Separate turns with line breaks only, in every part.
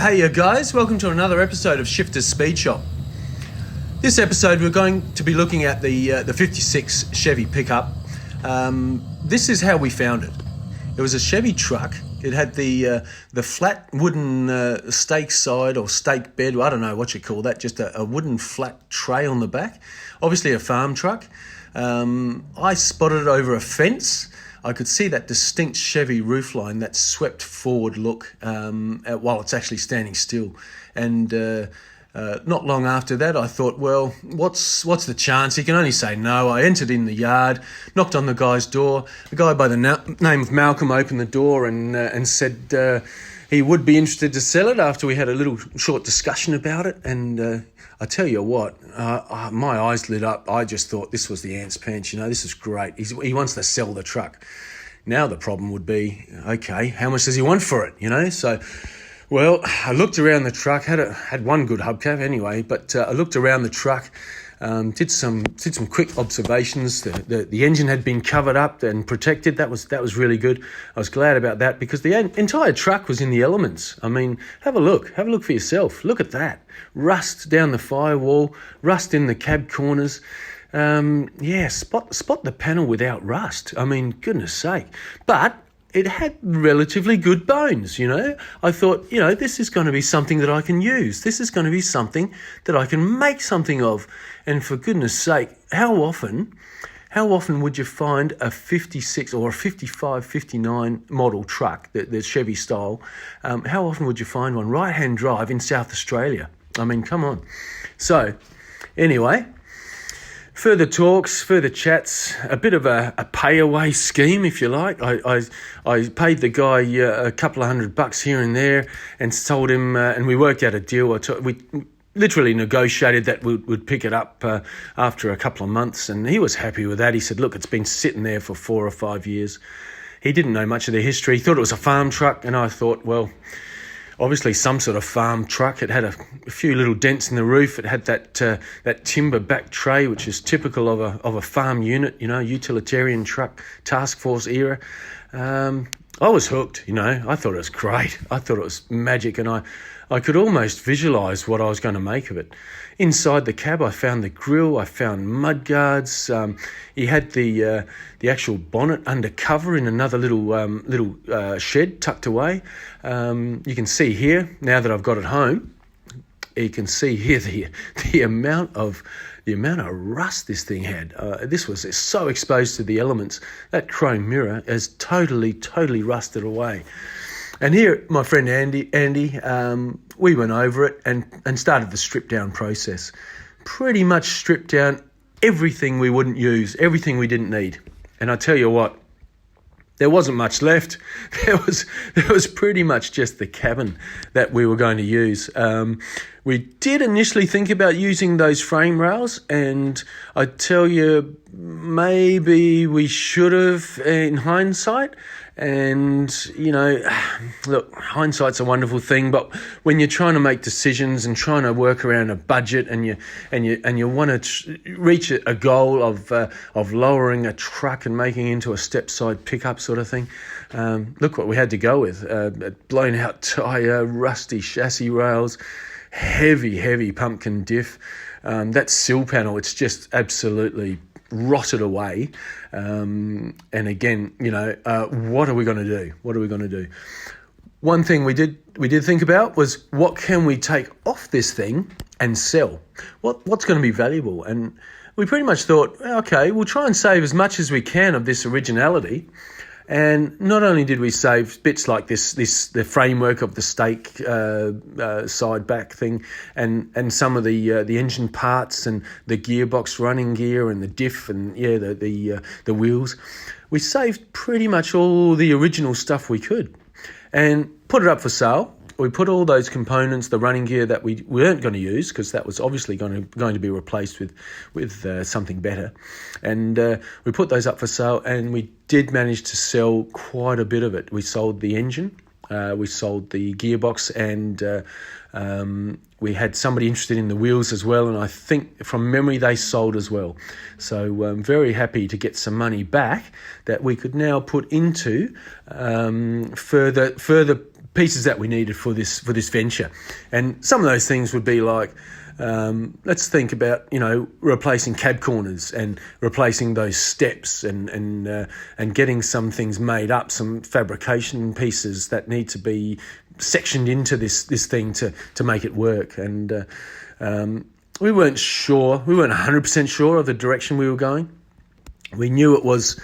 Heya guys, welcome to another episode of Shifter's Speed Shop. This episode we're going to be looking at the 56 Chevy pickup. This is how we found it. It was a Chevy Truck. It had the flat wooden stake side or stake bed, I don't know what you call that, just a wooden flat tray on the back. Obviously a farm truck. I spotted it over a fence. I could see that distinct Chevy roofline, that swept forward look while it's actually standing still. And not long after that, I thought, well, what's the chance? He can only say no. I entered in the yard, knocked on the guy's door. A guy by the name of Malcolm opened the door and said he would be interested to sell it after we had a little short discussion about it. And I tell you what, my eyes lit up. I just thought this was the ant's pants. This is great. He wants to sell the truck. Now the problem would be, okay, how much does he want for it? So, well, I looked around the truck. Had one good hubcap anyway, but I looked around the truck. Did some quick observations. The engine had been covered up and protected. That was really good. I was glad about that because the entire truck was in the elements. I mean, have a look for yourself. Look at that. Rust down the firewall, rust in the cab corners. Spot the panel without rust. I mean, goodness sake. But it had relatively good bones, I thought, this is going to be something that I can use. This is going to be something that I can make something of. And for goodness sake, how often would you find a 56 or a 55, 59 model truck, the Chevy style? How often would you find one right-hand drive in South Australia? I mean, come on. So, anyway, further talks, further chats, a bit of a pay-away scheme, if you like. I paid the guy a couple of $100 here and there and told him, and we worked out a deal. We literally negotiated that we'd pick it up after a couple of months, and he was happy with that. He said, look, it's been sitting there for 4 or 5 years. He didn't know much of the history. He thought it was a farm truck, and I thought, well, obviously some sort of farm truck. It had a few little dents in the roof. It had that timber back tray, which is typical of a farm unit, utilitarian truck, task force era. I was hooked, I thought it was great. I thought it was magic, and I could almost visualise what I was going to make of it. Inside the cab, I found the grille, I found mud guards. He had the actual bonnet under cover in another little shed tucked away. You can see here, now that I've got it home, you can see here the amount of rust this thing had. This was so exposed to the elements. That chrome mirror has totally rusted away. And here, my friend Andy, we went over it and started the strip down process. Pretty much stripped down everything we wouldn't use, everything we didn't need. And I tell you what, there wasn't much left. There was pretty much just the cabin that we were going to use. We did initially think about using those frame rails, and I tell you, maybe we should have in hindsight. And, look, hindsight's a wonderful thing, but when you're trying to make decisions and trying to work around a budget and you want to reach a goal of lowering a truck and making it into a step-side pickup sort of thing, look what we had to go with. Blown out tyre, rusty chassis rails, heavy pumpkin diff. That sill panel, it's just absolutely rotted away. And again, what are we going to do? One thing we did think about was, what can we take off this thing and sell? What's going to be valuable? And we pretty much thought, okay, we'll try and save as much as we can of this originality. And not only did we save bits like the framework of the stake side back thing, and some of the engine parts and the gearbox running gear and the diff and the wheels, we saved pretty much all the original stuff we could, and put it up for sale. We put all those components, the running gear that we weren't going to use, because that was obviously going to be replaced with something better, and we put those up for sale, and we did manage to sell quite a bit of it. We sold the engine, we sold the gearbox, and We had somebody interested in the wheels as well, and I think from memory they sold as well. So I'm very happy to get some money back that we could now put into further pieces that we needed for this venture. And some of those things would be like, let's think about, replacing cab corners and replacing those steps and getting some things made up, some fabrication pieces that need to be sectioned into this thing to make it work. And we weren't 100% sure of the direction we were going. We knew it was,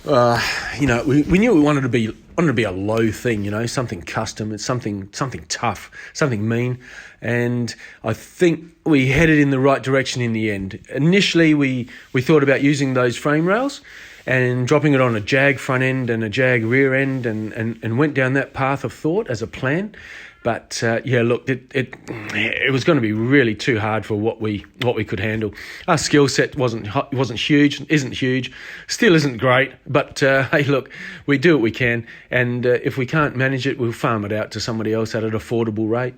we knew we wanted to be a low thing, something custom. It's something tough, something mean. And I think we headed in the right direction in the end. Initially, we thought about using those frame rails and dropping it on a Jag front end and a Jag rear end and went down that path of thought as a plan. But it was going to be really too hard for what we could handle. Our skill set wasn't huge, isn't huge, still isn't great. But hey, look, we do what we can, and if we can't manage it, we'll farm it out to somebody else at an affordable rate.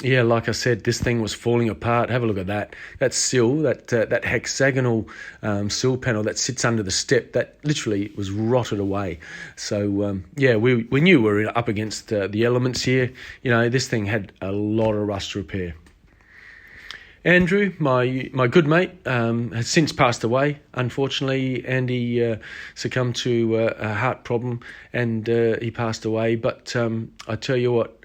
Like I said, this thing was falling apart. Have a look at that. That sill, that hexagonal sill panel that sits under the step, that literally was rotted away. So we knew we were up against the elements here. This thing had a lot of rust repair. Andrew, my good mate, has since passed away. Unfortunately, Andy succumbed to a heart problem and he passed away. But I tell you what,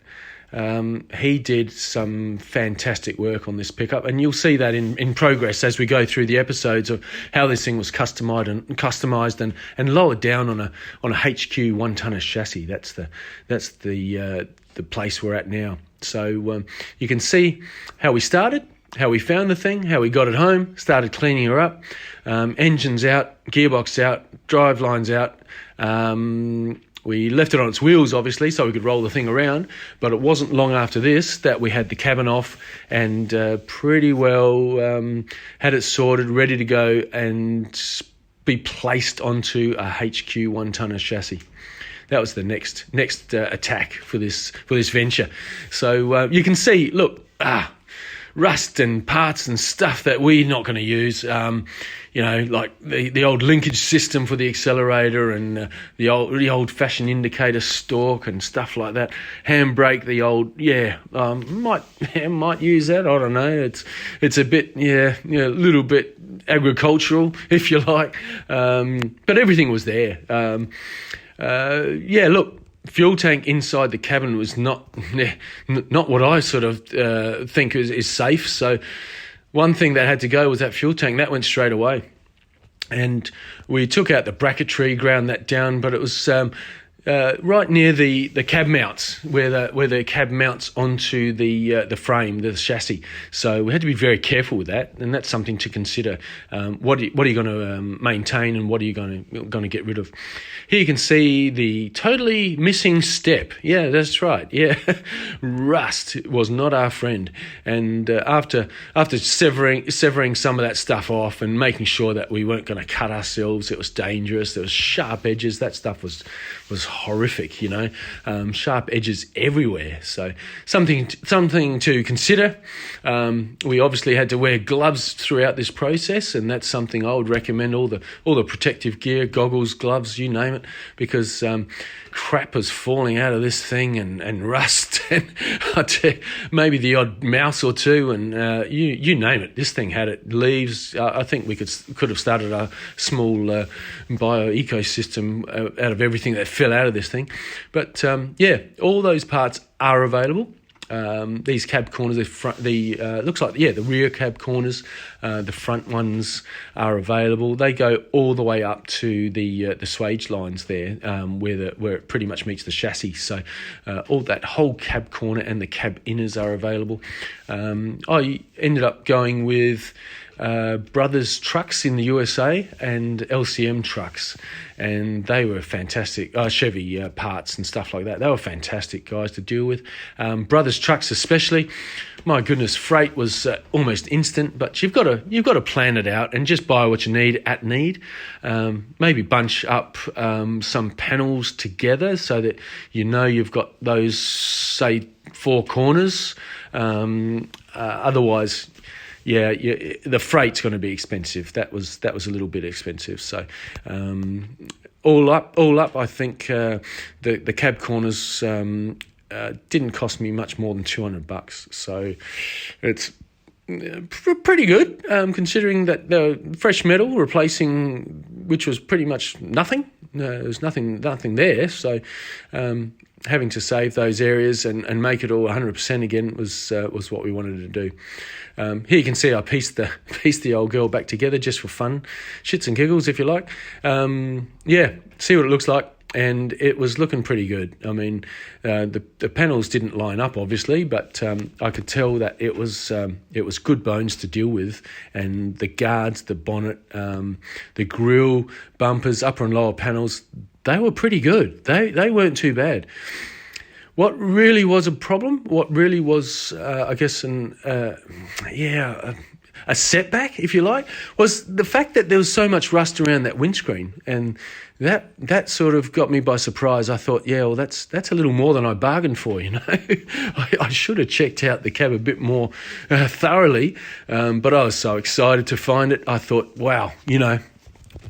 he did some fantastic work on this pickup, and you'll see that in progress as we go through the episodes of how this thing was customized and lowered down on a HQ 1-tonner chassis. That's the place we're at now. So you can see how we started, how we found the thing, how we got it home, started cleaning her up, engines out, gearbox out, drive lines out. We left it on its wheels, obviously, so we could roll the thing around, but it wasn't long after this that we had the cabin off and pretty well had it sorted, ready to go and be placed onto a HQ 1-tonner chassis. That was the next attack for this venture. So you can see, look, rust and parts and stuff that we're not going to use. Like the old linkage system for the accelerator and the old-fashioned indicator stalk and stuff like that. Handbrake, might use that. I don't know. It's a bit, a little bit agricultural, if you like. But everything was there. Look. Fuel tank inside the cabin was not what I sort of think is safe. So one thing that had to go was that fuel tank. That went straight away. And we took out the bracketry, ground that down, but it was right near the cab mounts, where the cab mounts onto the frame, the chassis. So we had to be very careful with that, and that's something to consider. What are you going to maintain, and what are you going to get rid of? Here you can see the totally missing step. Yeah, that's right. Yeah, rust was not our friend. And after severing some of that stuff off and making sure that we weren't going to cut ourselves, it was dangerous. There was sharp edges. That stuff was horrific, sharp edges everywhere. So something to consider. We obviously had to wear gloves throughout this process, and that's something I would recommend. All the protective gear, goggles, gloves, you name it, because crap was falling out of this thing and rust and maybe the odd mouse or two, and you name it. This thing had it. Leaves. I think we could have started a small bio ecosystem out of everything that fell out of this thing. But all those parts are available. These cab corners, looks like the rear cab corners, the front ones are available. They go all the way up to the swage lines there, where it pretty much meets the chassis. So all that whole cab corner and the cab inners are available. I ended up going with Brothers Trucks in the USA and LCM Trucks, and they were fantastic. Chevy parts and stuff like that. They were fantastic guys to deal with. Brothers Trucks especially. My goodness, freight was almost instant, but you've got to plan it out and just buy what you need at need. Maybe bunch up some panels together so that you've got those, say, 4 corners. Otherwise, the freight's going to be expensive. That was a little bit expensive. So all up, I think the cab corners didn't cost me much more than $200. So it's pretty good, considering that the fresh metal replacing, which was pretty much nothing. There was nothing there. So having to save those areas and make it all 100% again was what we wanted to do. Here you can see I pieced the old girl back together just for fun, shits and giggles, if you like. See what it looks like. And it was looking pretty good. I mean, the panels didn't line up, obviously, but I could tell that it was good bones to deal with. And the guards, the bonnet, the grille, bumpers, upper and lower panels, they were pretty good. They weren't too bad. What really was a problem, what really was, I guess, a setback, if you like, was the fact that there was so much rust around that windscreen, and that sort of got me by surprise. I thought, that's a little more than I bargained for, I should have checked out the cab a bit more thoroughly, but I was so excited to find it. I thought, wow,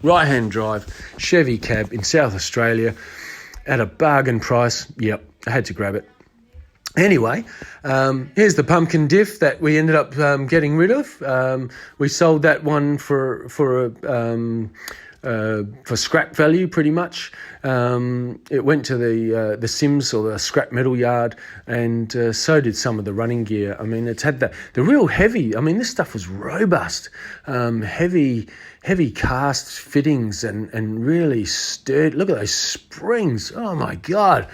right-hand drive Chevy cab in South Australia at a bargain price. Yep, I had to grab it. Anyway, here's the pumpkin diff that we ended up getting rid of. We sold that one for scrap value, pretty much. It went to the Sims or the scrap metal yard, and so did some of the running gear. I mean, it's had the real heavy. I mean, this stuff was robust, heavy cast fittings and really sturdy. Look at those springs. Oh my God.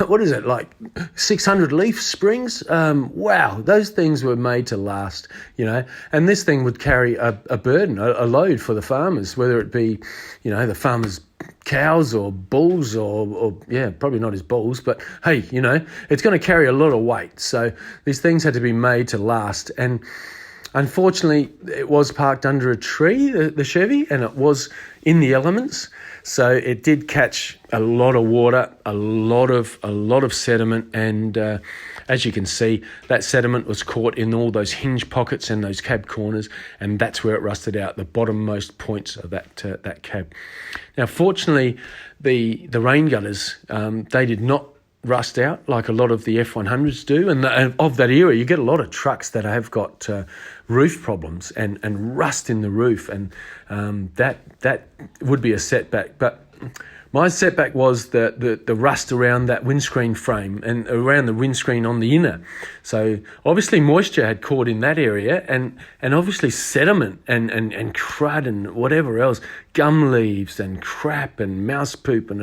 What is it, like 600 leaf springs? Wow, those things were made to last, and this thing would carry a burden, a load for the farmers, whether it be, the farmers' cows or bulls or probably not his bulls, but hey, it's going to carry a lot of weight. So these things had to be made to last. And unfortunately, it was parked under a tree, the Chevy, and it was in the elements. So it did catch a lot of water, a lot of sediment, and as you can see, that sediment was caught in all those hinge pockets and those cab corners, and that's where it rusted out, the bottommost points of that cab. Now, fortunately, the rain gutters, they did not rust out like a lot of the F100s do, and of that era you get a lot of trucks that have got roof problems and rust in the roof, and that would be a setback. But my setback was the rust around that windscreen frame and around the windscreen on the inner. So obviously moisture had caught in that area, and obviously sediment and crud and whatever else, gum leaves and crap and mouse poop and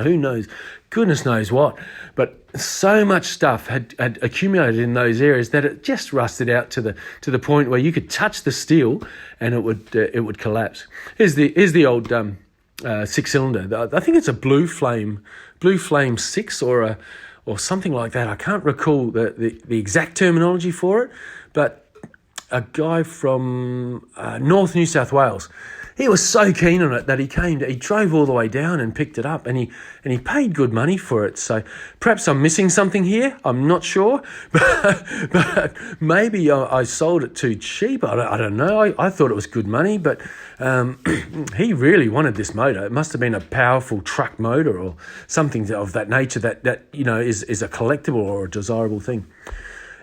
goodness knows what. But so much stuff had accumulated in those areas that it just rusted out to the point where you could touch the steel and it would collapse. Here's the old 6-cylinder. I think it's a Blue Flame 6 or something like that. I can't recall the exact terminology for it, but a guy from North New South Wales, he was so keen on it that he drove all the way down and picked it up, and he paid good money for it. So perhaps I'm missing something here. I'm not sure, but maybe I sold it too cheap. I don't know. I thought it was good money, but he really wanted this motor. It must have been a powerful truck motor or something of that nature that is a collectible or a desirable thing.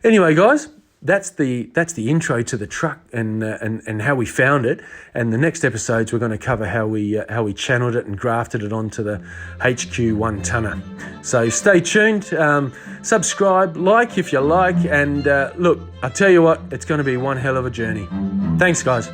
Anyway, guys, that's the intro to the truck and how we found it. And the next episodes we're going to cover how we channeled it and grafted it onto the HQ 1-tonner. So stay tuned, subscribe, like if you like, and look, I tell you what, it's going to be one hell of a journey. Thanks, guys.